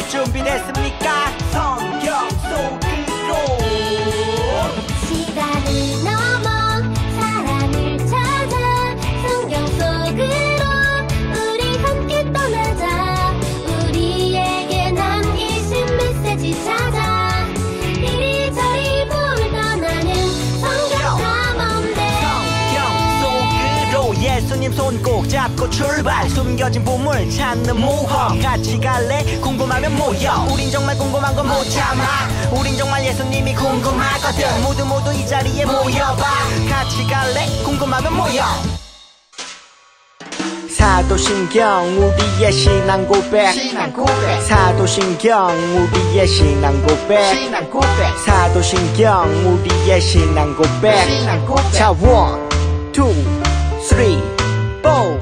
출발 준비됐습니까? 성경 속으로 시간을 넘어 사랑을 찾아 성경 속으로 우리 함께 떠나자. 우리에게 남기신 메시지 찾아 이리저리 훑어나는 성경 탐험대. 성경 속으로 예수님 손 꼭 잡고 출발. 숨겨진 보물 찾는 모험. 같이 갈래? 궁금하면 모여. 우린 정말 궁금한 건 못 참아. 우린 정말 예수님이 궁금하거든. 모두 이 자리에 모여봐. 같이 갈래? 궁금하면 모여. 사도신경 우리의 신앙 고백. 사도신경 우리의 신앙 고백. 사도신경 우리의 신앙 고백. 자, 1, 2, 3, 4.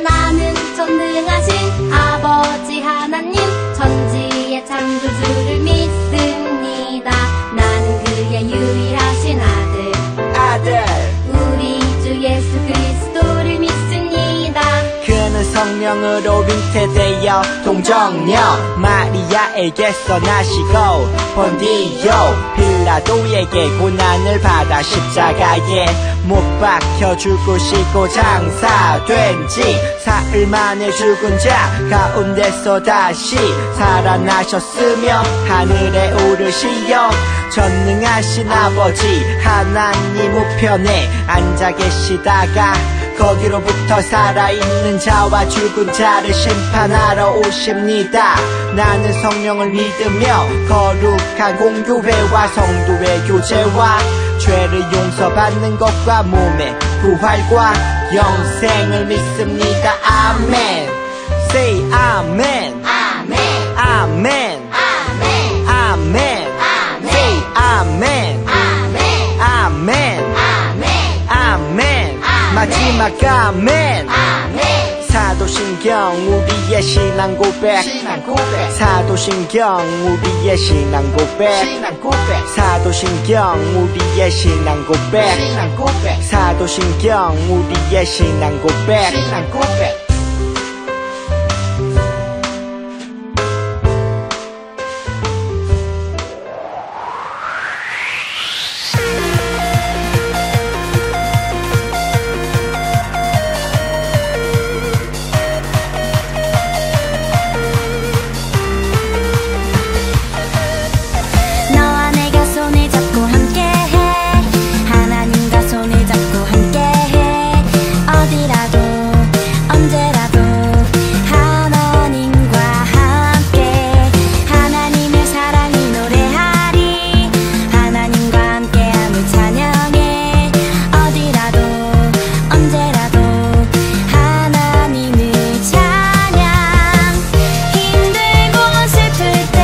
나는 전능하신 아버지 하나님 천지의 창조주를 믿습니다. 나는 그의 유일하신 아들 우리 주 예수 그리스도를 믿습니다. 그는 성령으로 잉태되어 동정녀 마리아에게서 나시고 본디오 빌라도에게 고난을 받아 십자가에 못 박혀 죽으시고 장사된 지 사흘 만에 죽은 자 가운데서 다시 살아나셨으며 하늘에 오르시어 전능하신 아버지 하나님 우편에 앉아 계시다가 거기로부터 살아있는 자와 죽은 자를 심판하러 오십니다. 나는 성령을 믿으며 거룩한 공교회와 성도의 교제와 죄를 용서받는 것과 몸의 부활과 영생을 믿습니다. 아멘. Say 아멘. 아멘. 아멘. 아멘. 아멘. 아멘. Say 아멘. 아멘. 아멘. 아멘. 아멘. 마지막 아멘. 아멘. 사도신경 우리의 신앙 고백. 사도신경 우리의 신앙 고백. 사도신경 우리의 신앙 고백. 사도신경 우리의 신앙 고백. 너와 내가 손을 잡고 함께해. 하나님과 손을 잡고 함께해. 어디라도 언제라도 하나님과 함께. 하나님의 사랑을 노래하리. 하나님과 함께함을 찬양해. 어디라도 언제라도 하나님을 찬양. 힘들고 슬플 때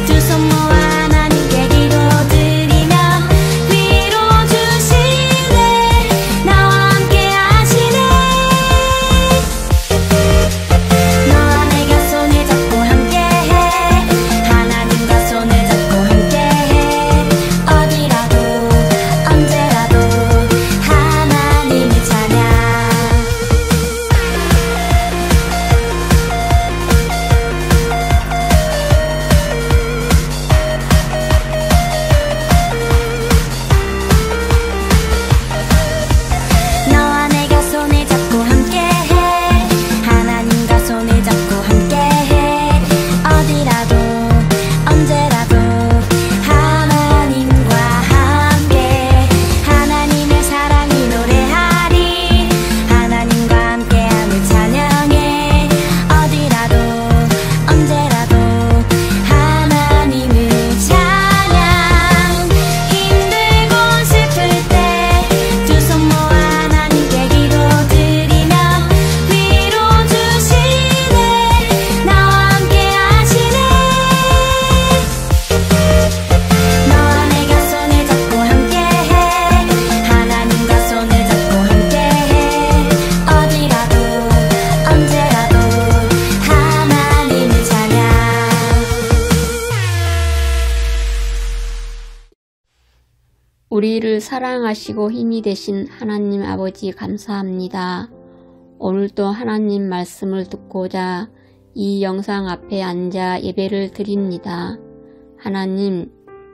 두 손 모아 하나님께 기도드리며 위로 주시네. 나와 함께 하시네. 너와 내가 손을 잡고 함께해. 하나님과 손을 잡고 함께해. 어디라도 언제라도 하나님을 찬양. 너와 내가 손을 잡고 함께해. 하나님과 손을 잡고 함께해. 어디라도 언제라도 하나님과 함께. 하나님의 사랑을 노래하리. 하나님과 함께함을 찬양해. 어디라도 언제라도 하나님을 찬양. 힘들고 슬플 때 두 손 모아 하나님께 기도드리며 위로 주시네. 나와 함께 하시네. 너와 내가 손을 잡고 함께해. 하나님과 손을 잡고 함께해. 어디라도 언제라도 하나님을 찬양. 우리를 사랑하시고 힘이 되신 하나님 아버지 감사합니다. 오늘도 하나님 말씀을 듣고자 이 영상 앞에 앉아 예배를 드립니다. 하나님,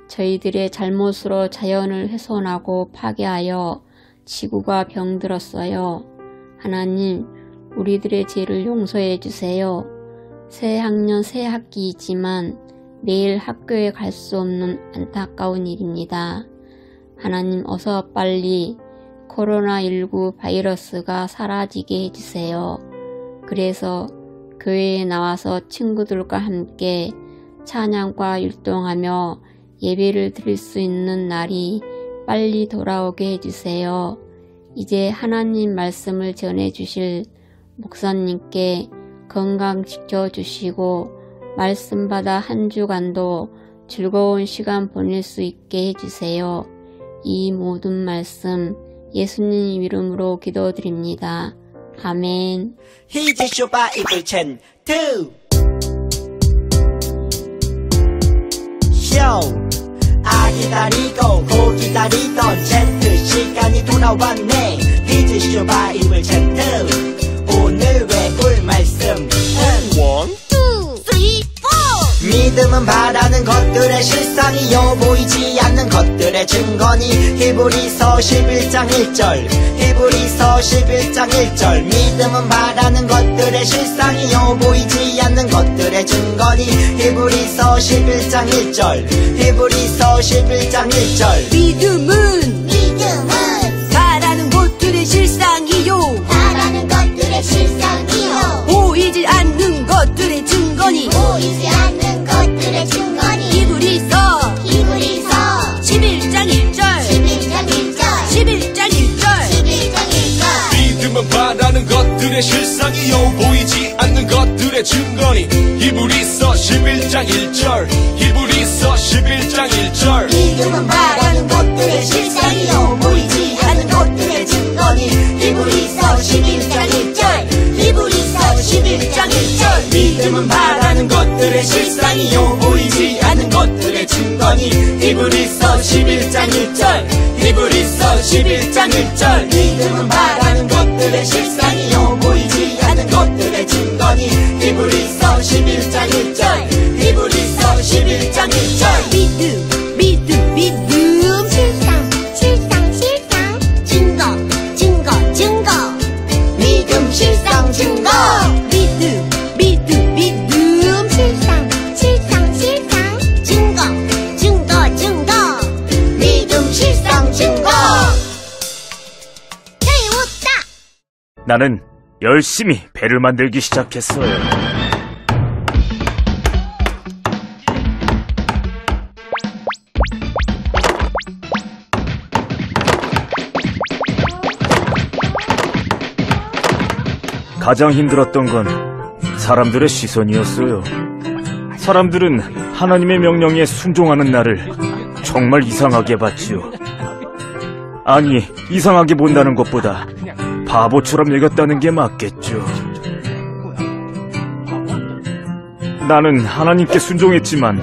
저희들의 잘못으로 자연을 훼손하고 파괴하여 지구가 병들었어요. 하나님, 우리들의 죄를 용서해 주세요. 새 학년 새 학기이지만 내일 학교에 갈 수 없는 안타까운 일입니다. 하나님, 어서 빨리 코로나19 바이러스가 사라지게 해주세요. 그래서 교회에 나와서 친구들과 함께 찬양과 율동하며 예배를 드릴 수 있는 날이 빨리 돌아오게 해주세요. 이제 하나님 말씀을 전해주실 목사님께 건강 지켜주시고 말씀 받아 한 주간도 즐거운 시간 보낼 수 있게 해주세요. 이 모든 말씀 예수님 이름으로 기도드립니다. 아멘. 히즈쇼 바이블 챈 2 쇼 기다리고 고 기다리던 챈트 시간이 돌아왔네. 히즈쇼 바이블 챈 2 오늘 외울 말씀은 1, 2, 3, 4 믿음은 바라는 것들의 실상이요 보이지 않는 것들의 증거니. 히브리서 11장 1절 히브리서 11장 1절 믿음은 바라는 것들의 실상이요 보이지 않는 것들의 증거니. 히브리서 11장 1절 히브리서 11장 1절 믿음은 바라는 것들의 실상이요 바라는 것들의 실상이요 보이지 않는 것들의 증거니. 보이지 않는 것들의 증거니. 히브리서 11장 1절 11장 1절 믿음은 바라는 것들의 실상이요 보이지 않는 것들의 증거니. 히브리서 11장 1절 히브리서 11장 1절 믿음은 바라는 것들의 실상이요 보이지 않는 것들의 증거니. 히브리서 11장 1절 히브리서 11장 1절 믿음은 바라는 것들의 실상이요 보이지 않는 것들의 증거니. 히브리서 11장 1절 히브리서 11장 1절 믿음은 바라는 것들의 실상이요 보이지 않는 것들의 증거니. 히브리서 11장 1절 히브리서 11장 1절 믿음 실상 증거 믿음 실상 증거 믿음 실상 증거 믿음 실상 증거. 배웠다. 나는 열심히 배를 만들기 시작했어요. 가장 힘들었던 건 사람들의 시선이었어요. 사람들은 하나님의 명령에 순종하는 나를 정말 이상하게 봤지요. 아니, 이상하게 본다는 것보다 바보처럼 여겼다는 게 맞겠죠. 나는 하나님께 순종했지만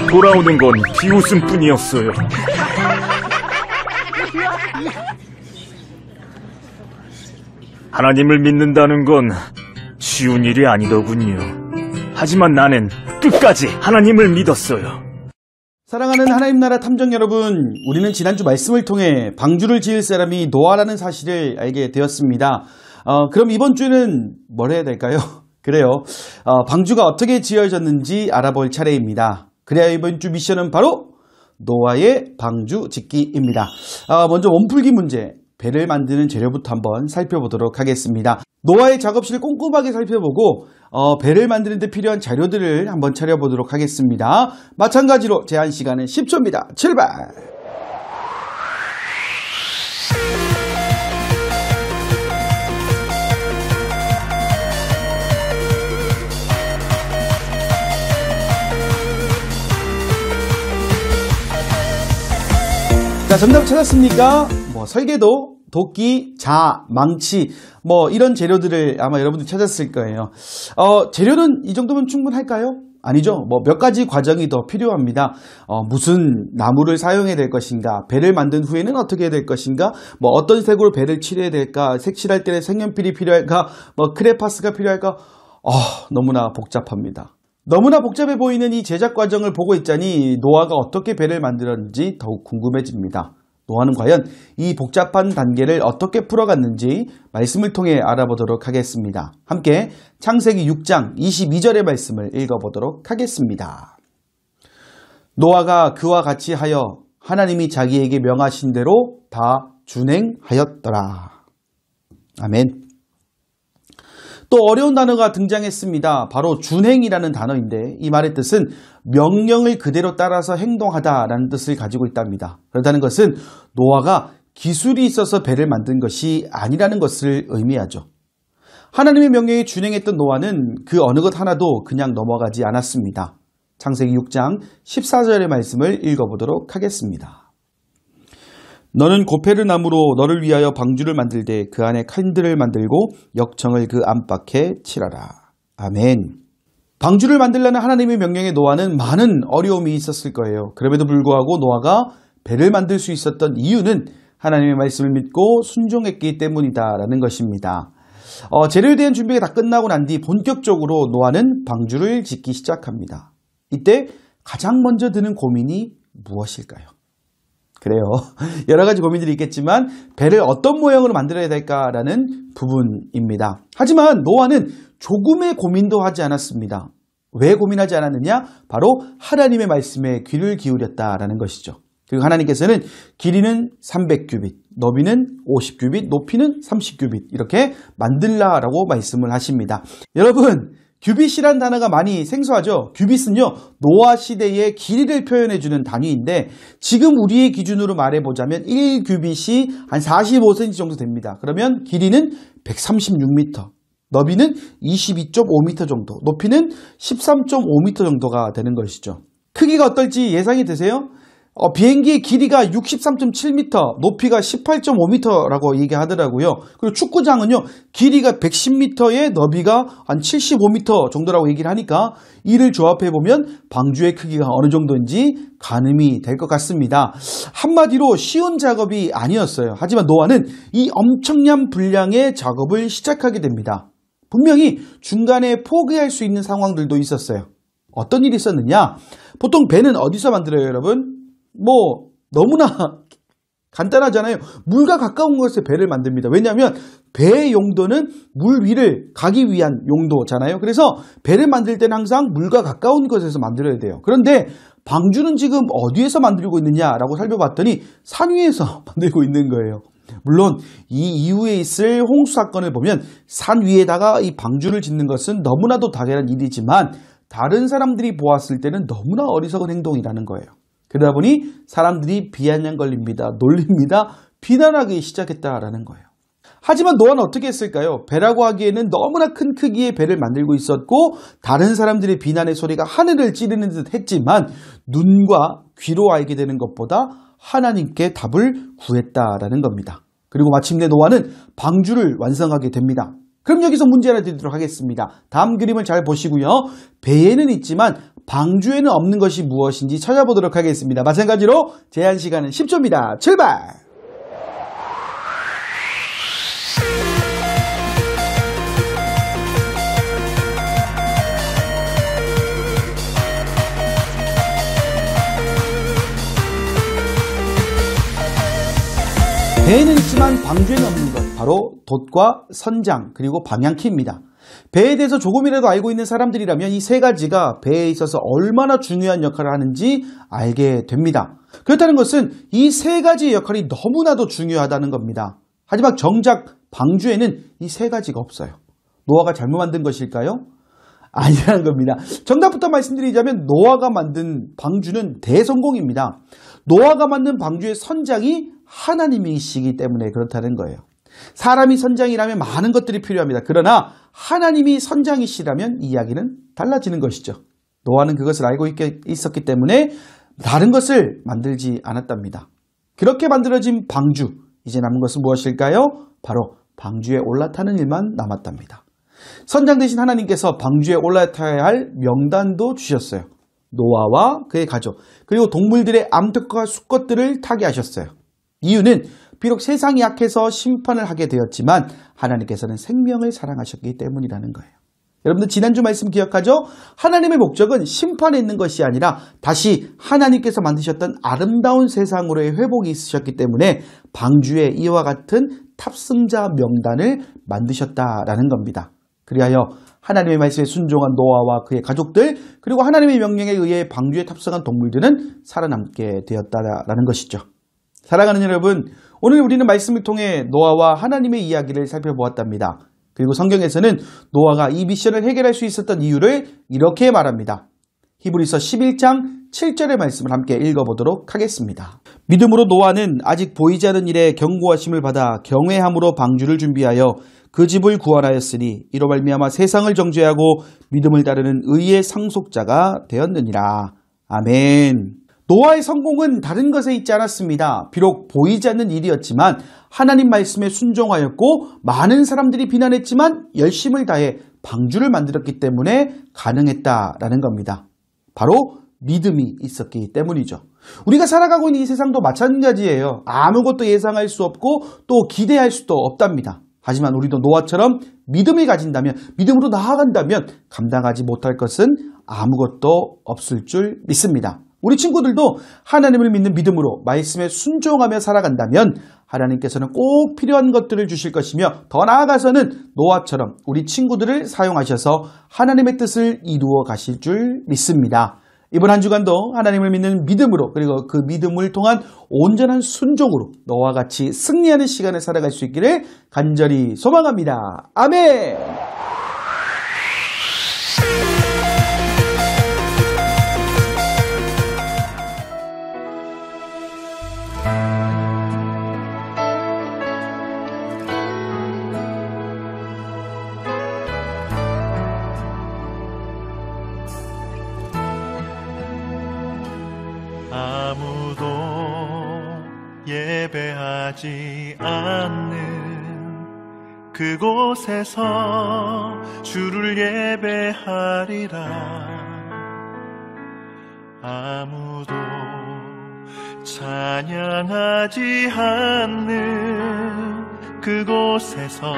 돌아오는 건 비웃음뿐이었어요. 하나님을 믿는다는 건 쉬운 일이 아니더군요. 하지만 나는 끝까지 하나님을 믿었어요. 사랑하는 하나님 나라 탐정 여러분, 우리는 지난주 말씀을 통해 방주를 지을 사람이 노아라는 사실을 알게 되었습니다. 그럼 이번 주에는 뭘 해야 될까요? 그래요. 방주가 어떻게 지어졌는지 알아볼 차례입니다. 그래야 이번 주 미션은 바로 노아의 방주 짓기입니다. 먼저 원풀기 문제, 배를 만드는 재료부터 한번 살펴보도록 하겠습니다. 노아의 작업실을 꼼꼼하게 살펴보고 배를 만드는 데 필요한 자료들을 한번 차려보도록 하겠습니다. 마찬가지로 제한 시간은 10초입니다. 출발! 자, 정답 찾았습니까? 설계도, 도끼, 자, 망치, 이런 재료들을 아마 여러분들이 찾았을 거예요. 재료는 이 정도면 충분할까요? 아니죠. 몇 가지 과정이 더 필요합니다. 무슨 나무를 사용해야 될 것인가, 배를 만든 후에는 어떻게 해야 될 것인가, 어떤 색으로 배를 칠해야 될까, 색칠할 때는 색연필이 필요할까, 크레파스가 필요할까, 너무나 복잡합니다. 너무나 복잡해 보이는 이 제작 과정을 보고 있자니 노아가 어떻게 배를 만들었는지 더욱 궁금해집니다. 노아는 과연 이 복잡한 단계를 어떻게 풀어갔는지 말씀을 통해 알아보도록 하겠습니다. 함께 창세기 6장 22절의 말씀을 읽어보도록 하겠습니다. 노아가 그와 같이 하여 하나님이 자기에게 명하신 대로 다 준행하였더라. 아멘. 또 어려운 단어가 등장했습니다. 바로 준행이라는 단어인데 이 말의 뜻은 명령을 그대로 따라서 행동하다라는 뜻을 가지고 있답니다. 그렇다는 것은 노아가 기술이 있어서 배를 만든 것이 아니라는 것을 의미하죠. 하나님의 명령에 준행했던 노아는 그 어느 것 하나도 그냥 넘어가지 않았습니다. 창세기 6장 14절의 말씀을 읽어보도록 하겠습니다. 너는 고페르 나무로 너를 위하여 방주를 만들되 그 안에 칸들을 만들고 역청을 그 안팎에 칠하라. 아멘. 방주를 만들려는 하나님의 명령에 노아는 많은 어려움이 있었을 거예요. 그럼에도 불구하고 노아가 배를 만들 수 있었던 이유는 하나님의 말씀을 믿고 순종했기 때문이다라는 것입니다. 재료에 대한 준비가 다 끝나고 난 뒤 본격적으로 노아는 방주를 짓기 시작합니다. 이때 가장 먼저 드는 고민이 무엇일까요? 그래요. 여러 가지 고민들이 있겠지만 배를 어떤 모양으로 만들어야 될까라는 부분입니다. 하지만 노아는 조금의 고민도 하지 않았습니다. 왜 고민하지 않았느냐? 바로 하나님의 말씀에 귀를 기울였다라는 것이죠. 그리고 하나님께서는 길이는 300규빗, 너비는 50규빗, 높이는 30규빗 이렇게 만들라라고 말씀을 하십니다. 여러분, 규빗이란 단어가 많이 생소하죠? 규빗은요, 노아 시대의 길이를 표현해주는 단위인데 지금 우리의 기준으로 말해보자면 1규빗이 한 45cm 정도 됩니다. 그러면 길이는 136m, 너비는 22.5m 정도, 높이는 13.5m 정도가 되는 것이죠. 크기가 어떨지 예상이 되세요? 비행기의 길이가 63.7m, 높이가 18.5m라고 얘기하더라고요. 그리고 축구장은요, 길이가 110m에 너비가 한 75m 정도라고 얘기를 하니까 이를 조합해보면 방주의 크기가 어느 정도인지 가늠이 될 것 같습니다. 한마디로 쉬운 작업이 아니었어요. 하지만 노아는 이 엄청난 분량의 작업을 시작하게 됩니다. 분명히 중간에 포기할 수 있는 상황들도 있었어요. 어떤 일이 있었느냐? 보통 배는 어디서 만들어요, 여러분? 너무나 간단하잖아요. 물과 가까운 곳에 배를 만듭니다. 왜냐하면 배의 용도는 물 위를 가기 위한 용도잖아요. 그래서 배를 만들 때는 항상 물과 가까운 곳에서 만들어야 돼요. 그런데 방주는 지금 어디에서 만들고 있느냐라고 살펴봤더니 산 위에서 만들고 있는 거예요. 물론 이 이후에 있을 홍수 사건을 보면 산 위에다가 이 방주를 짓는 것은 너무나도 당연한 일이지만 다른 사람들이 보았을 때는 너무나 어리석은 행동이라는 거예요. 그러다 보니 사람들이 비아냥거립니다. 놀립니다. 비난하기 시작했다라는 거예요. 하지만 노아는 어떻게 했을까요? 배라고 하기에는 너무나 큰 크기의 배를 만들고 있었고 다른 사람들의 비난의 소리가 하늘을 찌르는 듯 했지만 눈과 귀로 알게 되는 것보다 하나님께 답을 구했다라는 겁니다. 그리고 마침내 노아는 방주를 완성하게 됩니다. 그럼 여기서 문제 하나 드리도록 하겠습니다. 다음 그림을 잘 보시고요. 배에는 있지만 방주에는 없는 것이 무엇인지 찾아보도록 하겠습니다. 마찬가지로 제한 시간은 10초입니다. 출발! 배에는 있지만 방주에는 없는 것, 바로 돛과 선장 그리고 방향키입니다. 배에 대해서 조금이라도 알고 있는 사람들이라면 이 세 가지가 배에 있어서 얼마나 중요한 역할을 하는지 알게 됩니다. 그렇다는 것은 이 세 가지의 역할이 너무나도 중요하다는 겁니다. 하지만 정작 방주에는 이 세 가지가 없어요. 노아가 잘못 만든 것일까요? 아니라는 겁니다. 정답부터 말씀드리자면 노아가 만든 방주는 대성공입니다. 노아가 만든 방주의 선장이 하나님이시기 때문에 그렇다는 거예요. 사람이 선장이라면 많은 것들이 필요합니다. 그러나 하나님이 선장이시라면 이야기는 달라지는 것이죠. 노아는 그것을 알고 있었기 때문에 다른 것을 만들지 않았답니다. 그렇게 만들어진 방주, 이제 남은 것은 무엇일까요? 바로 방주에 올라타는 일만 남았답니다. 선장 대신 하나님께서 방주에 올라타야 할 명단도 주셨어요. 노아와 그의 가족, 그리고 동물들의 암탉과 수컷들을 타게 하셨어요. 이유는 비록 세상이 약해서 심판을 하게 되었지만 하나님께서는 생명을 사랑하셨기 때문이라는 거예요. 여러분들 지난주 말씀 기억하죠? 하나님의 목적은 심판에 있는 것이 아니라 다시 하나님께서 만드셨던 아름다운 세상으로의 회복이 있으셨기 때문에 방주에 이와 같은 탑승자 명단을 만드셨다라는 겁니다. 그리하여 하나님의 말씀에 순종한 노아와 그의 가족들, 그리고 하나님의 명령에 의해 방주에 탑승한 동물들은 살아남게 되었다라는 것이죠. 사랑하는 여러분, 오늘 우리는 말씀을 통해 노아와 하나님의 이야기를 살펴보았답니다. 그리고 성경에서는 노아가 이 미션을 해결할 수 있었던 이유를 이렇게 말합니다. 히브리서 11장 7절의 말씀을 함께 읽어보도록 하겠습니다. 믿음으로 노아는 아직 보이지 않은 일에 경고하심을 받아 경외함으로 방주를 준비하여 그 집을 구원하였으니 이로 말미암아 세상을 정죄하고 믿음을 따르는 의의 상속자가 되었느니라. 아멘. 노아의 성공은 다른 것에 있지 않았습니다. 비록 보이지 않는 일이었지만 하나님 말씀에 순종하였고 많은 사람들이 비난했지만 열심을 다해 방주를 만들었기 때문에 가능했다라는 겁니다. 바로 믿음이 있었기 때문이죠. 우리가 살아가고 있는 이 세상도 마찬가지예요. 아무것도 예상할 수 없고 또 기대할 수도 없답니다. 하지만 우리도 노아처럼 믿음을 가진다면, 믿음으로 나아간다면 감당하지 못할 것은 아무것도 없을 줄 믿습니다. 우리 친구들도 하나님을 믿는 믿음으로 말씀에 순종하며 살아간다면 하나님께서는 꼭 필요한 것들을 주실 것이며 더 나아가서는 노아처럼 우리 친구들을 사용하셔서 하나님의 뜻을 이루어 가실 줄 믿습니다. 이번 한 주간도 하나님을 믿는 믿음으로, 그리고 그 믿음을 통한 온전한 순종으로 너와 같이 승리하는 시간을 살아갈 수 있기를 간절히 소망합니다. 아멘! 아무도 예배하지 않는 그곳에서 주를 예배하리라. 아무도 찬양하지 않는 그곳에서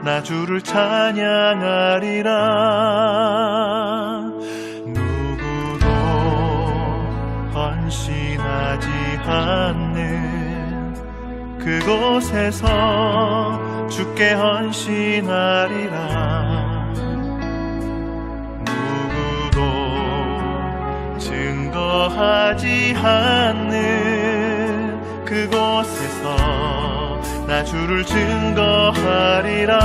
나 주를 찬양하리라. 누구도 헌신하지 않는 그곳에서 주께 헌신하리라. 누구도 증거하지 않는 그곳에서 나 주를 증거하리라.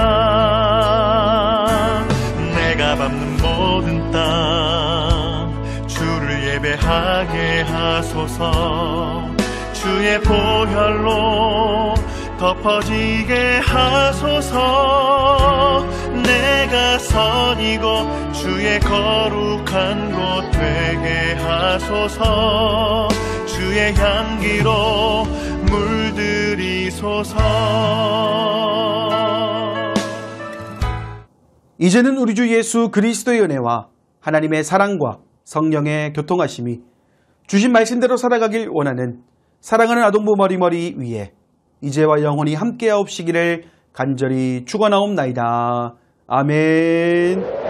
내가 밟는 모든 땅 주를 예배하게 하소서. 주의 보혈로 덮어지게 하소서. 내가 선이고 주의 거룩한 곳 되게 하소서. 주의 향기로 물들이소서. 이제는 우리 주 예수 그리스도의 은혜와 하나님의 사랑과 성령의 교통하심이 주신 말씀대로 살아가길 원하는 사랑하는 아동부 머리머리 위에 이제와 영원히 함께하옵시기를 간절히 축원하옵나이다. 아멘.